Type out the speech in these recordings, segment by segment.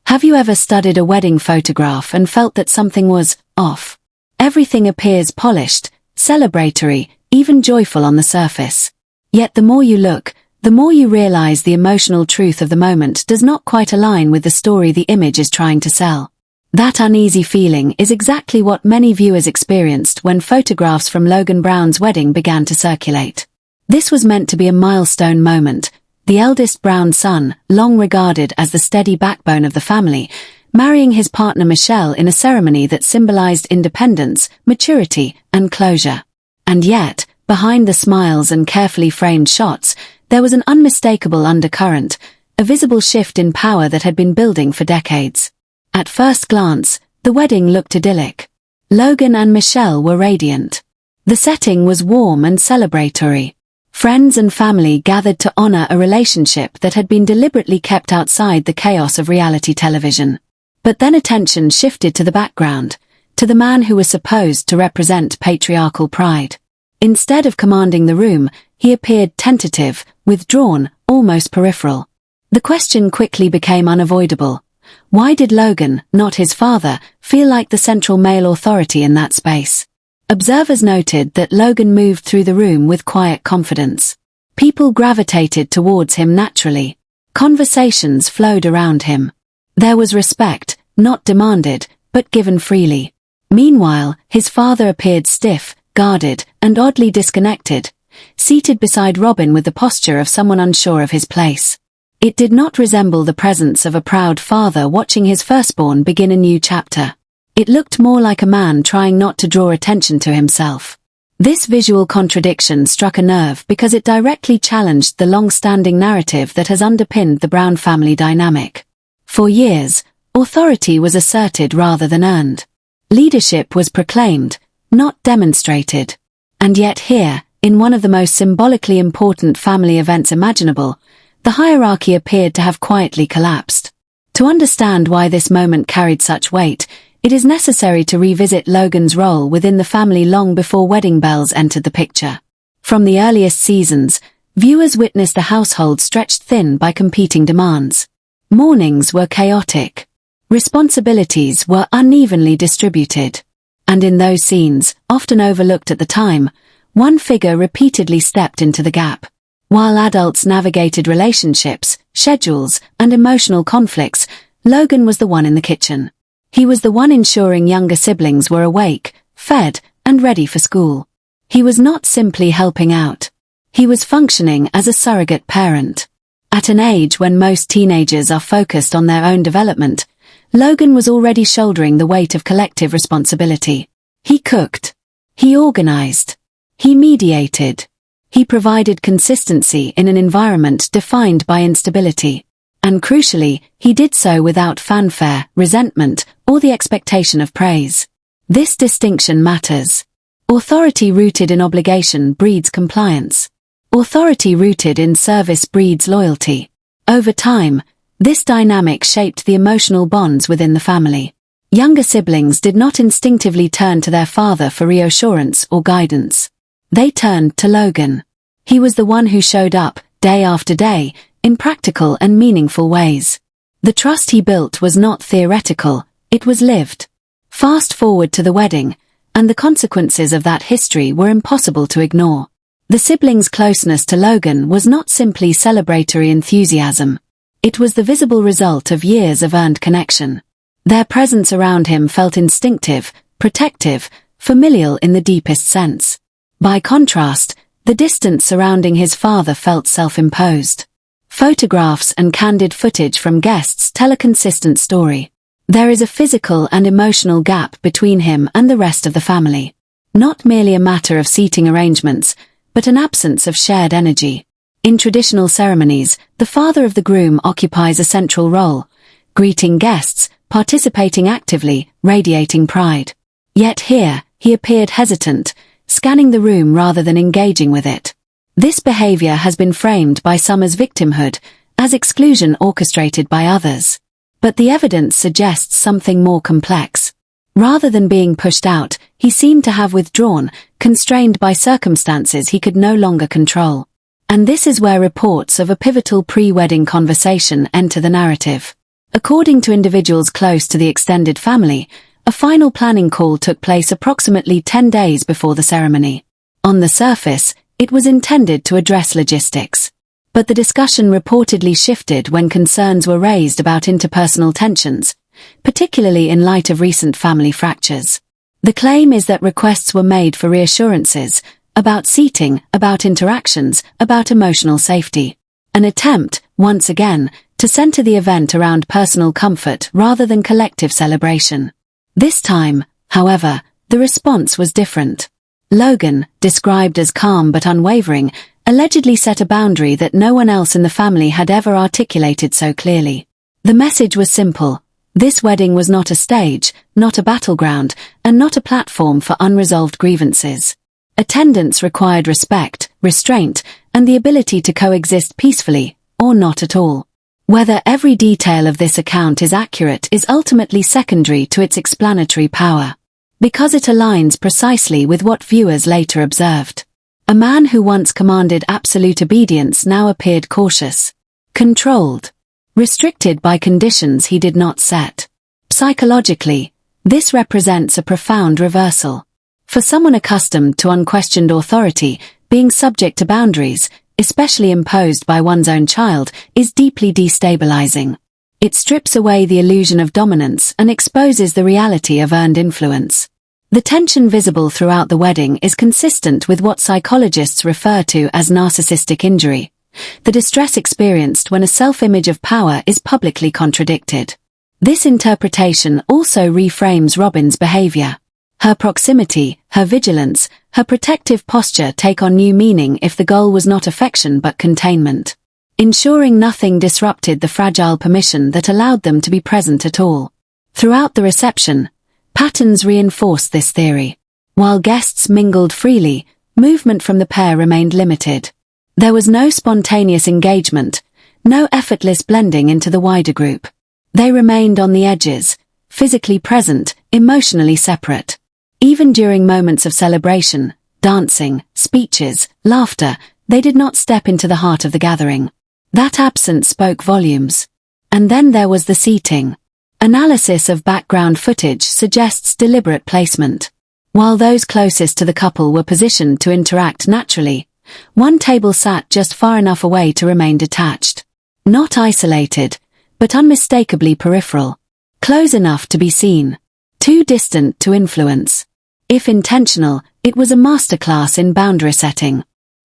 Have you ever studied a wedding photograph and felt that something was off? Everything appears polished, celebratory, even joyful on the surface. Yet the more you look, the more you realize the emotional truth of the moment does not quite align with the story the image is trying to sell. That uneasy feeling is exactly what many viewers experienced when photographs from Logan Brown's wedding began to circulate. This was meant to be a milestone moment. The eldest Brown son, long regarded as the steady backbone of the family, marrying his partner Michelle in a ceremony that symbolized independence, maturity, and closure. And yet, behind the smiles and carefully framed shots, there was an unmistakable undercurrent, a visible shift in power that had been building for decades. At first glance, the wedding looked idyllic. Logan and Michelle were radiant. The setting was warm and celebratory. Friends and family gathered to honor a relationship that had been deliberately kept outside the chaos of reality television. But then attention shifted to the background, to the man who was supposed to represent patriarchal pride. Instead of commanding the room, he appeared tentative, withdrawn, almost peripheral. The question quickly became unavoidable. Why did Logan, not his father, feel like the central male authority in that space? Observers noted that Logan moved through the room with quiet confidence. People gravitated towards him naturally. Conversations flowed around him. There was respect, not demanded, but given freely. Meanwhile, his father appeared stiff, guarded, and oddly disconnected, seated beside Robin with the posture of someone unsure of his place. It did not resemble the presence of a proud father watching his firstborn begin a new chapter. It looked more like a man trying not to draw attention to himself. This visual contradiction struck a nerve because it directly challenged the long-standing narrative that has underpinned the Brown family dynamic. For years, authority was asserted rather than earned. Leadership was proclaimed, not demonstrated. And yet here, in one of the most symbolically important family events imaginable, the hierarchy appeared to have quietly collapsed. To understand why this moment carried such weight, it is necessary to revisit Logan's role within the family long before wedding bells entered the picture. From the earliest seasons, viewers witnessed a household stretched thin by competing demands. Mornings were chaotic. Responsibilities were unevenly distributed. And in those scenes, often overlooked at the time, one figure repeatedly stepped into the gap. While adults navigated relationships, schedules, and emotional conflicts, Logan was the one in the kitchen. He was the one ensuring younger siblings were awake, fed, and ready for school. He was not simply helping out. He was functioning as a surrogate parent. At an age when most teenagers are focused on their own development, Logan was already shouldering the weight of collective responsibility. He cooked. He organized. He mediated. He provided consistency in an environment defined by instability. And crucially, he did so without fanfare, resentment, or the expectation of praise. This distinction matters. Authority rooted in obligation breeds compliance. Authority rooted in service breeds loyalty. Over time, this dynamic shaped the emotional bonds within the family. Younger siblings did not instinctively turn to their father for reassurance or guidance. They turned to Logan. He was the one who showed up, day after day, in practical and meaningful ways. The trust he built was not theoretical, it was lived. Fast forward to the wedding, and the consequences of that history were impossible to ignore. The siblings' closeness to Logan was not simply celebratory enthusiasm. It was the visible result of years of earned connection. Their presence around him felt instinctive, protective, familial in the deepest sense. By contrast, the distance surrounding his father felt self-imposed. Photographs and candid footage from guests tell a consistent story. There is a physical and emotional gap between him and the rest of the family. Not merely a matter of seating arrangements, but an absence of shared energy. In traditional ceremonies, the father of the groom occupies a central role, greeting guests, participating actively, radiating pride. Yet here, he appeared hesitant, scanning the room rather than engaging with it. This behavior has been framed by some as victimhood, as exclusion orchestrated by others. But the evidence suggests something more complex. Rather than being pushed out, he seemed to have withdrawn, constrained by circumstances he could no longer control. And this is where reports of a pivotal pre-wedding conversation enter the narrative. According to individuals close to the extended family, a final planning call took place approximately 10 days before the ceremony. On the surface, it was intended to address logistics. But the discussion reportedly shifted when concerns were raised about interpersonal tensions, particularly in light of recent family fractures. The claim is that requests were made for reassurances about seating, about interactions, about emotional safety. An attempt, once again, to center the event around personal comfort rather than collective celebration. This time, however, the response was different. Logan, described as calm but unwavering, allegedly set a boundary that no one else in the family had ever articulated so clearly. The message was simple. This wedding was not a stage, not a battleground, and not a platform for unresolved grievances. Attendance required respect, restraint, and the ability to coexist peacefully, or not at all. Whether every detail of this account is accurate is ultimately secondary to its explanatory power, because it aligns precisely with what viewers later observed. A man who once commanded absolute obedience now appeared cautious, controlled, restricted by conditions he did not set. Psychologically, this represents a profound reversal. For someone accustomed to unquestioned authority, being subject to boundaries, especially imposed by one's own child, is deeply destabilizing. It strips away the illusion of dominance and exposes the reality of earned influence. The tension visible throughout the wedding is consistent with what psychologists refer to as narcissistic injury, the distress experienced when a self-image of power is publicly contradicted. This interpretation also reframes Robin's behavior. Her proximity, her vigilance, her protective posture take on new meaning if the goal was not affection but containment, ensuring nothing disrupted the fragile permission that allowed them to be present at all. Throughout the reception, patterns reinforced this theory. While guests mingled freely, movement from the pair remained limited. There was no spontaneous engagement, no effortless blending into the wider group. They remained on the edges, physically present, emotionally separate. Even during moments of celebration, dancing, speeches, laughter, they did not step into the heart of the gathering. That absence spoke volumes. And then there was the seating. Analysis of background footage suggests deliberate placement. While those closest to the couple were positioned to interact naturally, one table sat just far enough away to remain detached. Not isolated, but unmistakably peripheral. Close enough to be seen. Too distant to influence. If intentional, it was a masterclass in boundary setting.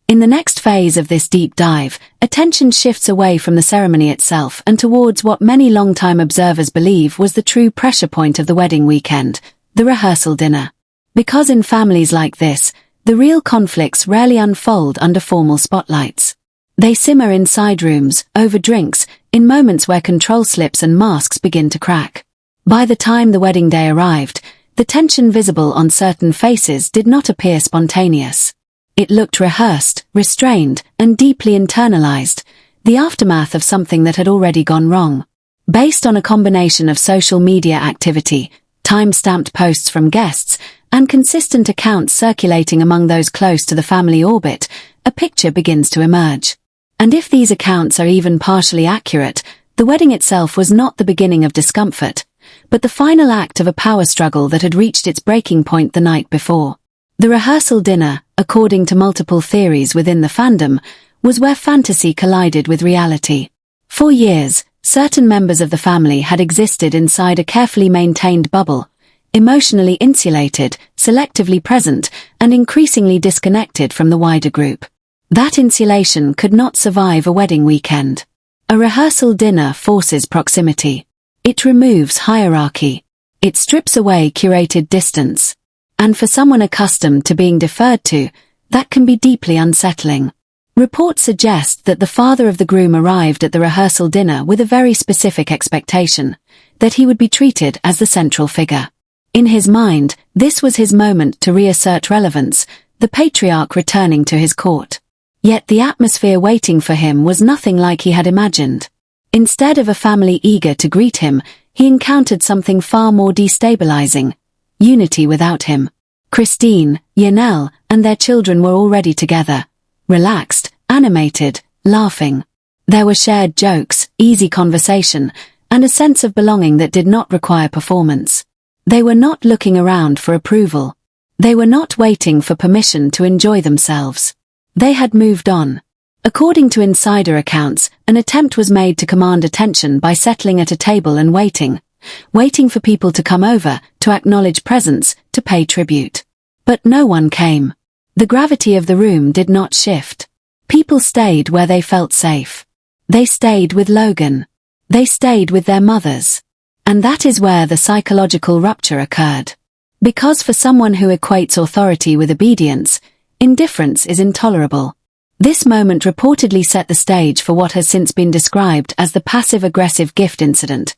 In the next phase of this deep dive, attention shifts away from the ceremony itself and towards what many longtime observers believe was the true pressure point of the wedding weekend, the rehearsal dinner. Because in families like this, the real conflicts rarely unfold under formal spotlights. They simmer in side rooms, over drinks, in moments where control slips and masks begin to crack. By the time the wedding day arrived, the tension visible on certain faces did not appear spontaneous. It looked rehearsed, restrained, and deeply internalized, the aftermath of something that had already gone wrong. Based on a combination of social media activity, time-stamped posts from guests, and consistent accounts circulating among those close to the family orbit, a picture begins to emerge. And if these accounts are even partially accurate, the wedding itself was not the beginning of discomfort, but the final act of a power struggle that had reached its breaking point the night before. The rehearsal dinner, according to multiple theories within the fandom, was where fantasy collided with reality. For years, certain members of the family had existed inside a carefully maintained bubble, emotionally insulated, selectively present, and increasingly disconnected from the wider group. That insulation could not survive a wedding weekend. A rehearsal dinner forces proximity. It removes hierarchy. It strips away curated distance. And for someone accustomed to being deferred to, that can be deeply unsettling. Reports suggest that the father of the groom arrived at the rehearsal dinner with a very specific expectation, that he would be treated as the central figure. In his mind, this was his moment to reassert relevance, the patriarch returning to his court. Yet the atmosphere waiting for him was nothing like he had imagined. Instead of a family eager to greet him, he encountered something far more destabilizing: unity without him. Christine, Yanel, and their children were already together, relaxed, animated, laughing. There were shared jokes, easy conversation, and a sense of belonging that did not require performance. They were not looking around for approval. They were not waiting for permission to enjoy themselves. They had moved on. According to insider accounts, an attempt was made to command attention by settling at a table and waiting for people to come over, to acknowledge presence, to pay tribute. But no one came. The gravity of the room did not shift. People stayed where they felt safe. They stayed with Logan. They stayed with their mothers. And that is where the psychological rupture occurred. Because for someone who equates authority with obedience, indifference is intolerable. This moment reportedly set the stage for what has since been described as the passive-aggressive gift incident,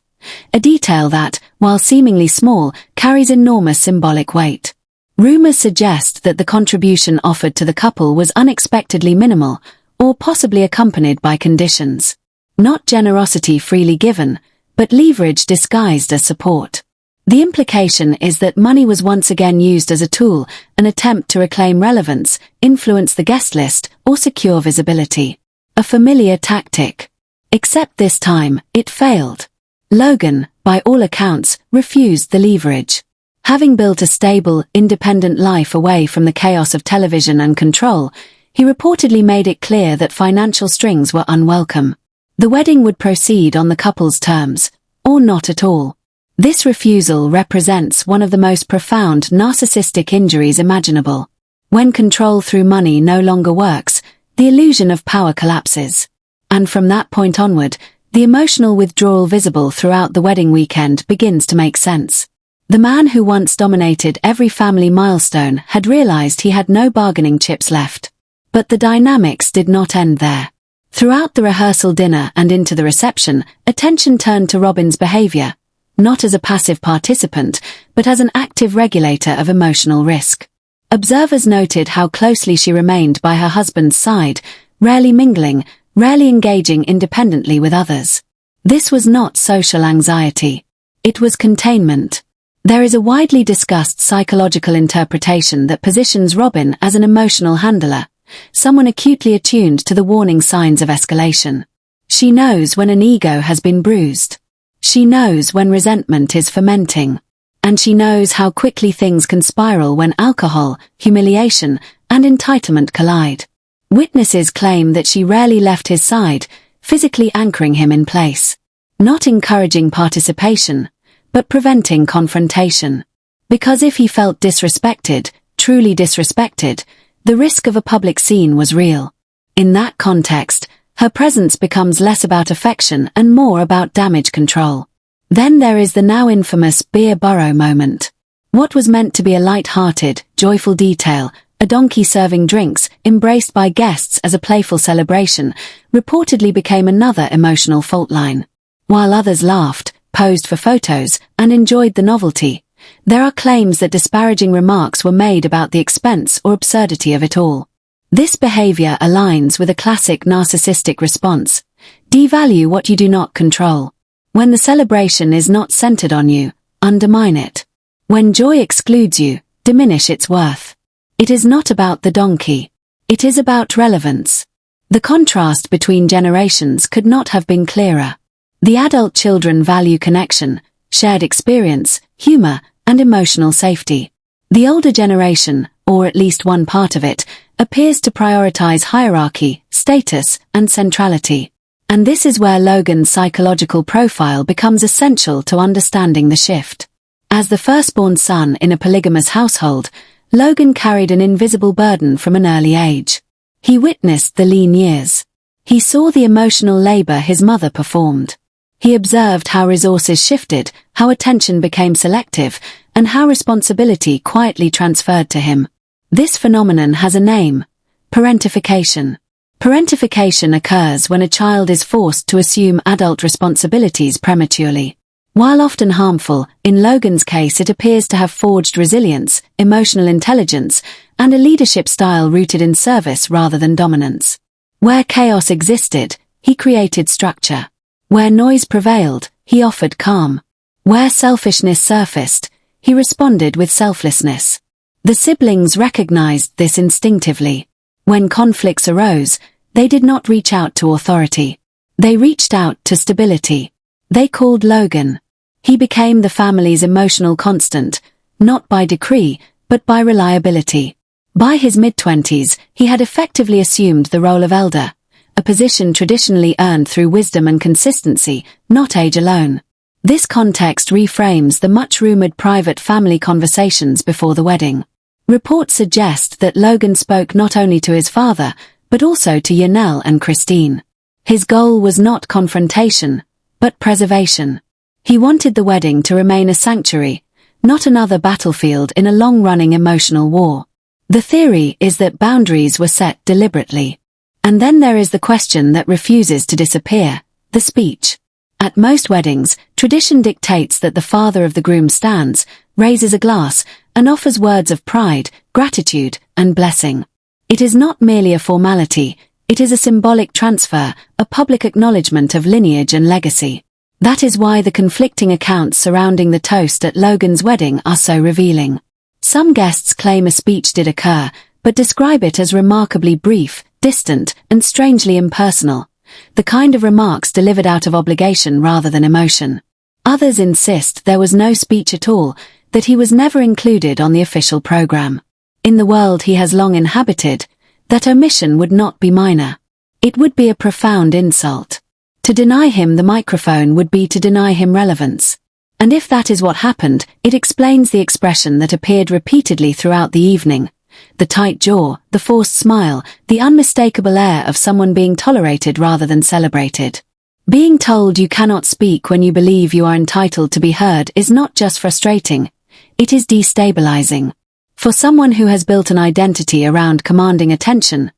a detail that, while seemingly small, carries enormous symbolic weight. Rumors suggest that the contribution offered to the couple was unexpectedly minimal, or possibly accompanied by conditions. Not generosity freely given, but leverage disguised as support. The implication is that money was once again used as a tool, an attempt to reclaim relevance, influence the guest list, or secure visibility. A familiar tactic. Except this time, it failed. Logan, by all accounts, refused the leverage. Having built a stable, independent life away from the chaos of television and control, he reportedly made it clear that financial strings were unwelcome. The wedding would proceed on the couple's terms, or not at all. This refusal represents one of the most profound narcissistic injuries imaginable. When control through money no longer works, the illusion of power collapses. And from that point onward, the emotional withdrawal visible throughout the wedding weekend begins to make sense. The man who once dominated every family milestone had realized he had no bargaining chips left. But the dynamics did not end there. Throughout the rehearsal dinner and into the reception, attention turned to Robyn's behavior, not as a passive participant, but as an active regulator of emotional risk. Observers noted how closely she remained by her husband's side, rarely mingling, rarely engaging independently with others. This was not social anxiety. It was containment. There is a widely discussed psychological interpretation that positions Robyn as an emotional handler, someone acutely attuned to the warning signs of escalation. She knows when an ego has been bruised. She knows when resentment is fermenting. And she knows how quickly things can spiral when alcohol, humiliation, and entitlement collide. Witnesses claim that she rarely left his side, physically anchoring him in place. Not encouraging participation, but preventing confrontation. Because if he felt disrespected, truly disrespected, the risk of a public scene was real. In that context, her presence becomes less about affection and more about damage control. Then there is the now infamous beer burrow moment. What was meant to be a light-hearted, joyful detail, a donkey serving drinks, embraced by guests as a playful celebration, reportedly became another emotional fault line. While others laughed, posed for photos, and enjoyed the novelty, there are claims that disparaging remarks were made about the expense or absurdity of it all. This behavior aligns with a classic narcissistic response. Devalue what you do not control. When the celebration is not centered on you, undermine it. When joy excludes you, diminish its worth. It is not about the donkey. It is about relevance. The contrast between generations could not have been clearer. The adult children value connection, shared experience, humor, and emotional safety. The older generation, or at least one part of it, appears to prioritize hierarchy, status, and centrality. And this is where Logan's psychological profile becomes essential to understanding the shift. As the firstborn son in a polygamous household, Logan carried an invisible burden from an early age. He witnessed the lean years. He saw the emotional labor his mother performed. He observed how resources shifted, how attention became selective, and how responsibility quietly transferred to him. This phenomenon has a name: parentification. Parentification occurs when a child is forced to assume adult responsibilities prematurely. While often harmful, in Logan's case it appears to have forged resilience, emotional intelligence, and a leadership style rooted in service rather than dominance. Where chaos existed, he created structure. Where noise prevailed, he offered calm. Where selfishness surfaced, he responded with selflessness. The siblings recognized this instinctively. When conflicts arose, they did not reach out to authority. They reached out to stability. They called Logan. He became the family's emotional constant, not by decree, but by reliability. By his mid-20s, he had effectively assumed the role of elder, a position traditionally earned through wisdom and consistency, not age alone. This context reframes the much-rumored private family conversations before the wedding. Reports suggest that Logan spoke not only to his father, but also to Yanel and Christine. His goal was not confrontation, but preservation. He wanted the wedding to remain a sanctuary, not another battlefield in a long-running emotional war. The theory is that boundaries were set deliberately. And then there is the question that refuses to disappear, the speech. At most weddings, tradition dictates that the father of the groom stands, raises a glass, and offers words of pride, gratitude, and blessing. It is not merely a formality, it is a symbolic transfer, a public acknowledgement of lineage and legacy. That is why the conflicting accounts surrounding the toast at Logan's wedding are so revealing. Some guests claim a speech did occur, but describe it as remarkably brief, distant, and strangely impersonal, the kind of remarks delivered out of obligation rather than emotion. Others insist there was no speech at all, that he was never included on the official program. In the world he has long inhabited, that omission would not be minor. It would be a profound insult. To deny him the microphone would be to deny him relevance. And if that is what happened, it explains the expression that appeared repeatedly throughout the evening. The tight jaw, the forced smile, the unmistakable air of someone being tolerated rather than celebrated. Being told you cannot speak when you believe you are entitled to be heard is not just frustrating, it is destabilizing. For someone who has built an identity around commanding attention,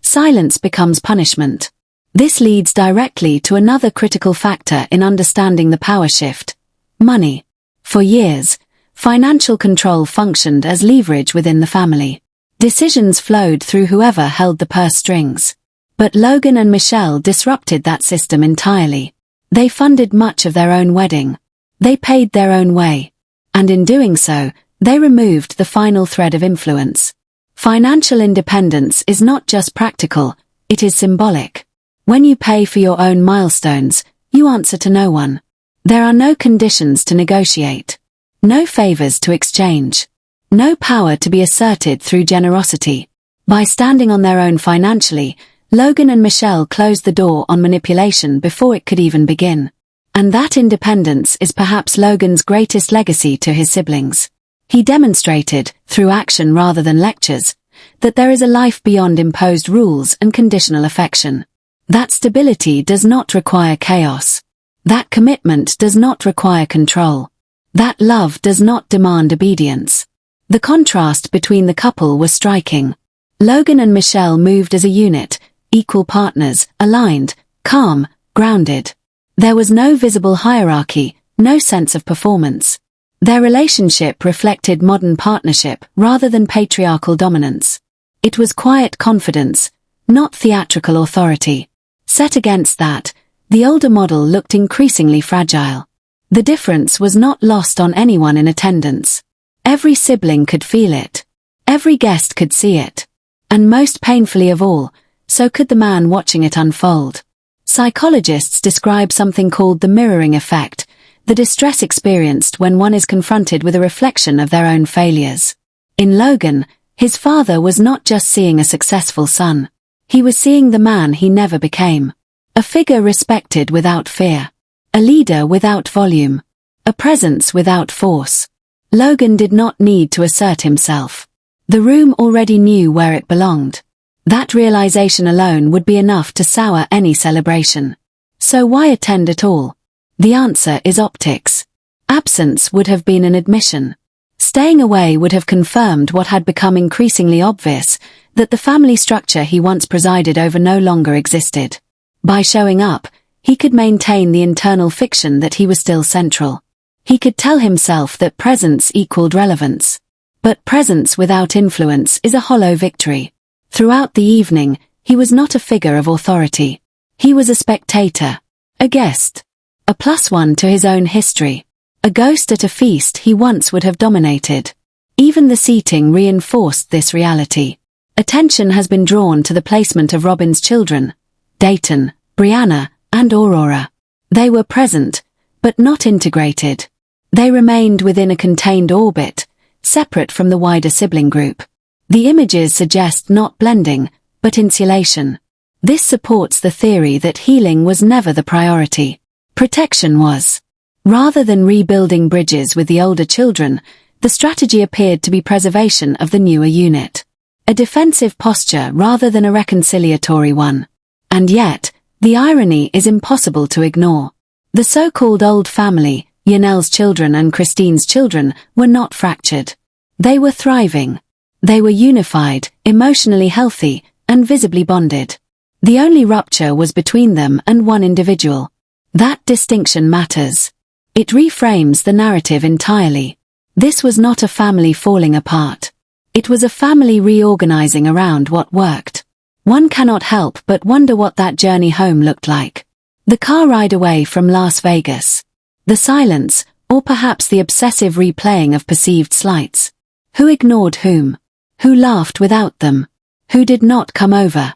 silence becomes punishment. This leads directly to another critical factor in understanding the power shift: money. For years, financial control functioned as leverage within the family. Decisions flowed through whoever held the purse strings. But Logan and Michelle disrupted that system entirely. They funded much of their own wedding. They paid their own way. And in doing so, they removed the final thread of influence. Financial independence is not just practical, it is symbolic. When you pay for your own milestones, you answer to no one. There are no conditions to negotiate. No favors to exchange. No power to be asserted through generosity. By standing on their own financially, Logan and Michelle closed the door on manipulation before it could even begin. And that independence is perhaps Logan's greatest legacy to his siblings. He demonstrated, through action rather than lectures, that there is a life beyond imposed rules and conditional affection. That stability does not require chaos. That commitment does not require control. That love does not demand obedience. The contrast between the couple was striking. Logan and Michelle moved as a unit, equal partners, aligned, calm, grounded. There was no visible hierarchy, no sense of performance. Their relationship reflected modern partnership rather than patriarchal dominance. It was quiet confidence, not theatrical authority. Set against that, the older model looked increasingly fragile. The difference was not lost on anyone in attendance. Every sibling could feel it. Every guest could see it. And most painfully of all, so could the man watching it unfold. Psychologists describe something called the mirroring effect, the distress experienced when one is confronted with a reflection of their own failures. In Logan, his father was not just seeing a successful son. He was seeing the man he never became. A figure respected without fear. A leader without volume. A presence without force. Logan did not need to assert himself. The room already knew where it belonged. That realization alone would be enough to sour any celebration. So why attend at all? The answer is optics. Absence would have been an admission. Staying away would have confirmed what had become increasingly obvious, that the family structure he once presided over no longer existed. By showing up, he could maintain the internal fiction that he was still central. He could tell himself that presence equaled relevance. But presence without influence is a hollow victory. Throughout the evening, he was not a figure of authority. He was a spectator. A guest. A +1 to his own history. A ghost at a feast he once would have dominated. Even the seating reinforced this reality. Attention has been drawn to the placement of Robin's children, Dayton, Brianna, and Aurora. They were present, but not integrated. They remained within a contained orbit, separate from the wider sibling group. The images suggest not blending, but insulation. This supports the theory that healing was never the priority. Protection was. Rather than rebuilding bridges with the older children, the strategy appeared to be preservation of the newer unit. A defensive posture rather than a reconciliatory one. And yet, the irony is impossible to ignore. The so-called old family, Yanel's children and Christine's children, were not fractured. They were thriving. They were unified, emotionally healthy, and visibly bonded. The only rupture was between them and one individual. That distinction matters. It reframes the narrative entirely. This was not a family falling apart. It was a family reorganizing around what worked. One cannot help but wonder what that journey home looked like. The car ride away from Las Vegas. The silence, or perhaps the obsessive replaying of perceived slights. Who ignored whom? Who laughed without them? Who did not come over?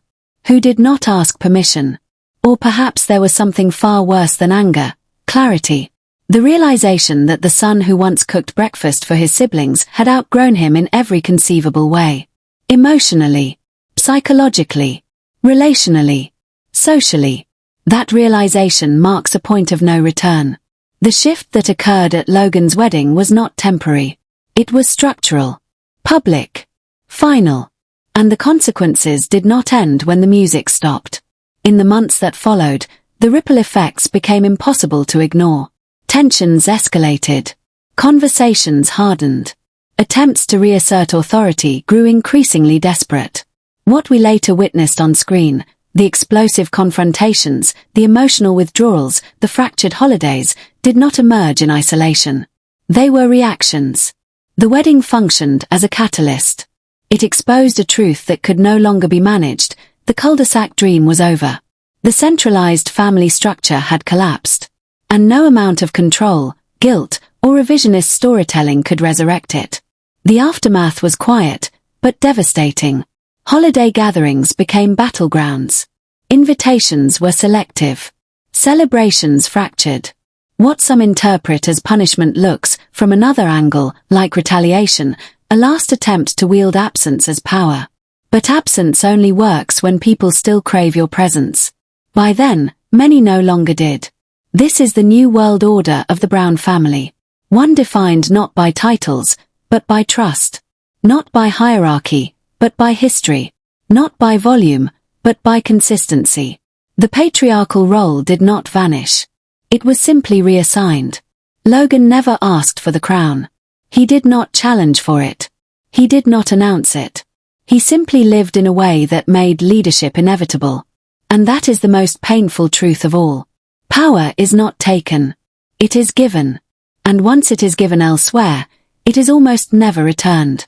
Who did not ask permission? Or perhaps there was something far worse than anger, clarity. The realization that the son who once cooked breakfast for his siblings had outgrown him in every conceivable way. Emotionally, psychologically, relationally, socially. That realization marks a point of no return. The shift that occurred at Logan's wedding was not temporary. It was structural, public, final. And the consequences did not end when the music stopped. In the months that followed, the ripple effects became impossible to ignore. Tensions escalated. Conversations hardened. Attempts to reassert authority grew increasingly desperate. What we later witnessed on screen, the explosive confrontations, the emotional withdrawals, the fractured holidays, did not emerge in isolation. They were reactions. The wedding functioned as a catalyst. It exposed a truth that could no longer be managed. The cul-de-sac dream was over. The centralized family structure had collapsed. And no amount of control, guilt, or revisionist storytelling could resurrect it. The aftermath was quiet, but devastating. Holiday gatherings became battlegrounds. Invitations were selective. Celebrations fractured. What some interpret as punishment looks, from another angle, like retaliation, a last attempt to wield absence as power. But absence only works when people still crave your presence. By then, many no longer did. This is the new world order of the Brown family. One defined not by titles, but by trust. Not by hierarchy, but by history. Not by volume, but by consistency. The patriarchal role did not vanish. It was simply reassigned. Logan never asked for the crown. He did not challenge for it. He did not announce it. He simply lived in a way that made leadership inevitable. And that is the most painful truth of all. Power is not taken. It is given. And once it is given elsewhere, it is almost never returned.